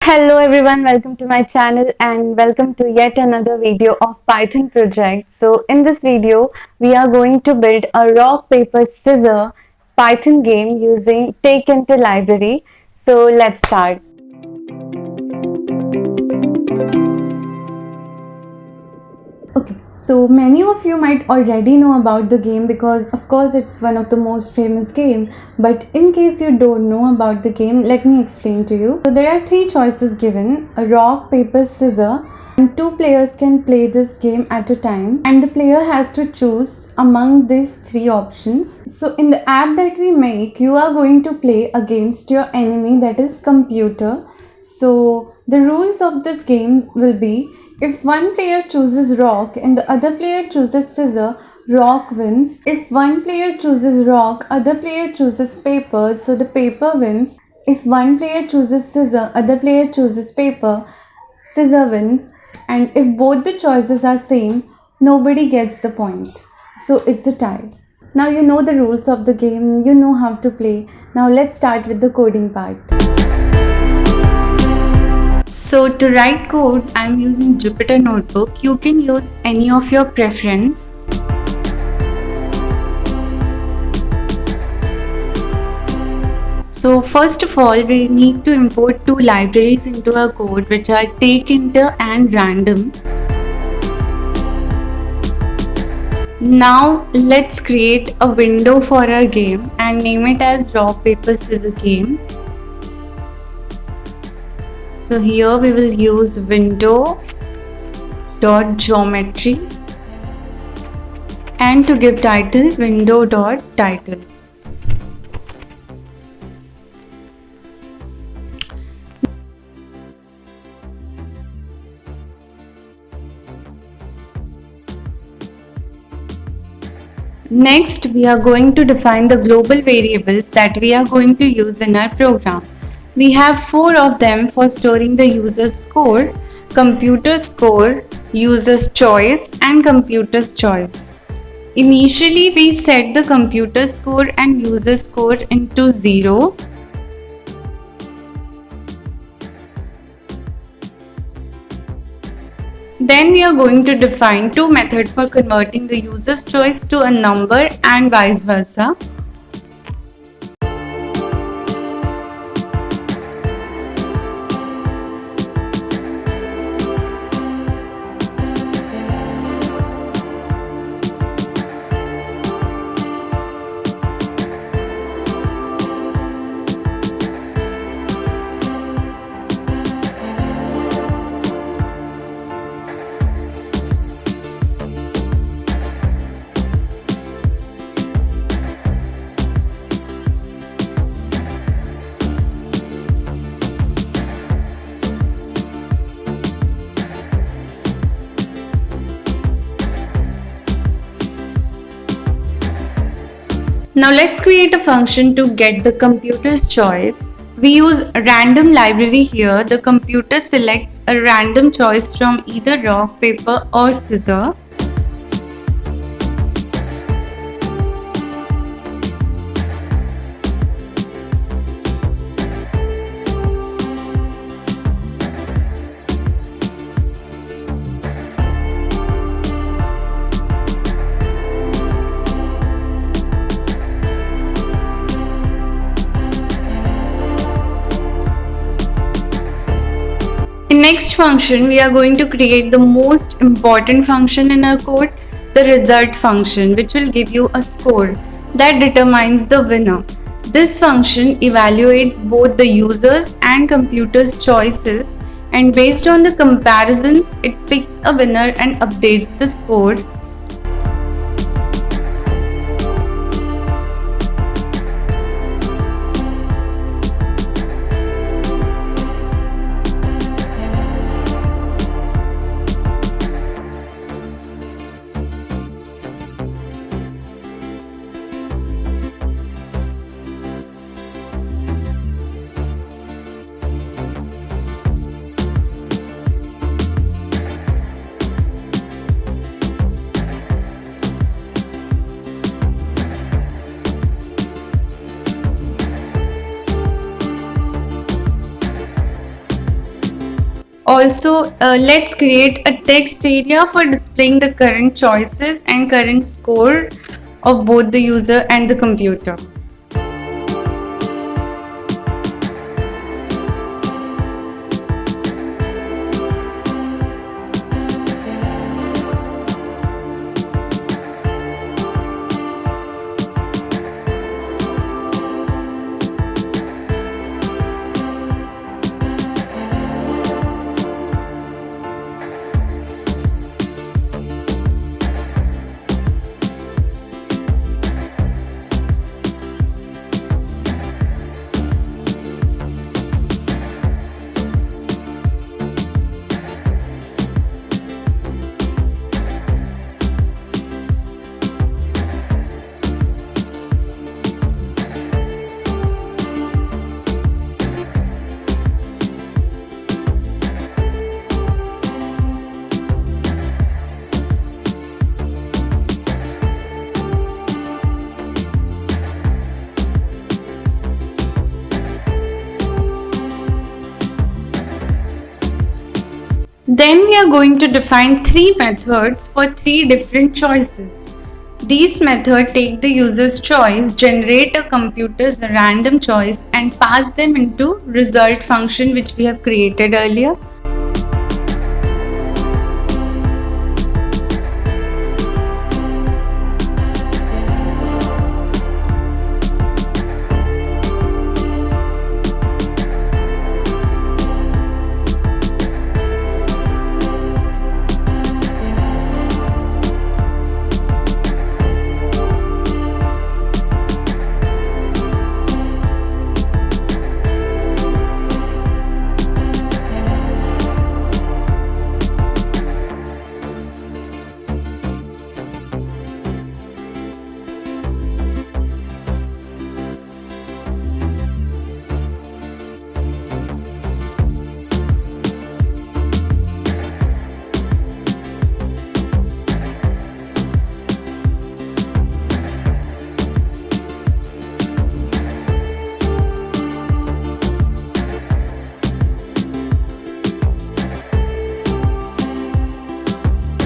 Hello everyone, welcome to my channel and welcome to yet another video of Python project. So in this video, we are going to build a rock, paper, scissor Python game using Tkinter library. So let's start. Okay, so many of you might already know about the game because of course it's one of the most famous game, but in case you don't know about the game, let me explain to you. So there are three choices given: a rock, paper, scissor, and two players can play this game at a time, and the player has to choose among these three options. So in the app that we make, you are going to play against your enemy, that is computer. So the rules of this game will be: if one player chooses rock and the other player chooses scissor, rock wins. If one player chooses rock, other player chooses paper, so the paper wins. If one player chooses scissor, other player chooses paper, scissor wins. And if both the choices are same, nobody gets the point. So it's a tie. Now you know the rules of the game, you know how to play. Now let's start with the coding part. So to write code, I'm using Jupyter Notebook. You can use any of your preference. So first of all, we need to import two libraries into our code, which are Tkinter and random. Now let's create a window for our game and name it as rock, paper, scissor game. So here we will use window.geometry and to give title, window.title. Next, we are going to define the global variables that we are going to use in our program. We have 4 of them for storing the user's score: computer score, user's choice, and computer's choice. Initially, we set the computer score and user score into 0. Then we are going to define two methods for converting the user's choice to a number and vice versa. Now let's create a function to get the computer's choice. We use random library here. The computer selects a random choice from either rock, paper or scissor. In next function, we are going to create the most important function in our code, the result function, which will give you a score that determines the winner. This function evaluates both the users and computer's choices, and based on the comparisons, it picks a winner and updates the score. Also, let's create a text area for displaying the current choices and current score of both the user and the computer. Then we are going to define 3 methods for 3 different choices. These methods take the user's choice, generate a computer's random choice and pass them into result function which we have created earlier.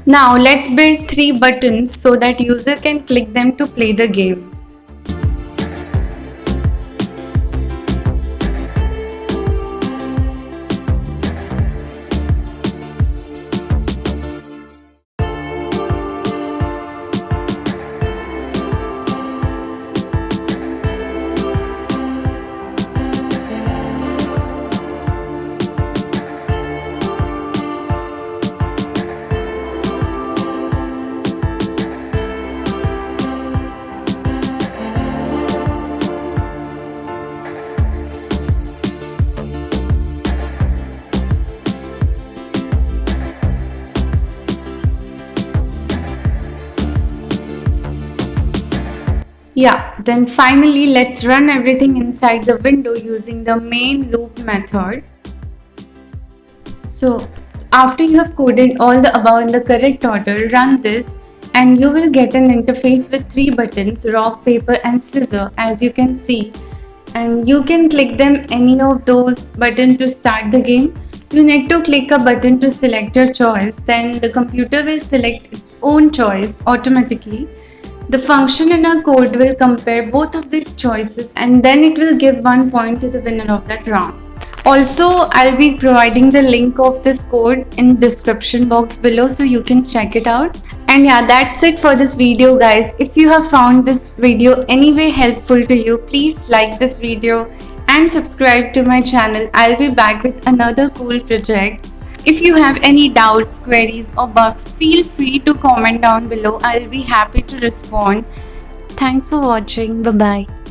Now let's build 3 buttons so that user can click them to play the game. Yeah, then finally let's run everything inside the window using the main loop method. So after you have coded all the above in the correct order, run this and you will get an interface with 3 buttons, rock, paper and scissor, as you can see. And you can click them any of those buttons to start the game. You need to click a button to select your choice, then the computer will select its own choice automatically. The function in our code will compare both of these choices and then it will give 1 point to the winner of that round. Also, I'll be providing the link of this code in description box below so you can check it out. And yeah, that's it for this video guys. If you have found this video anyway helpful to you, please like this video and subscribe to my channel. I'll be back with another cool projects. If you have any doubts, queries or bugs, feel free to comment down below. I'll be happy to respond. Thanks for watching. Bye-bye.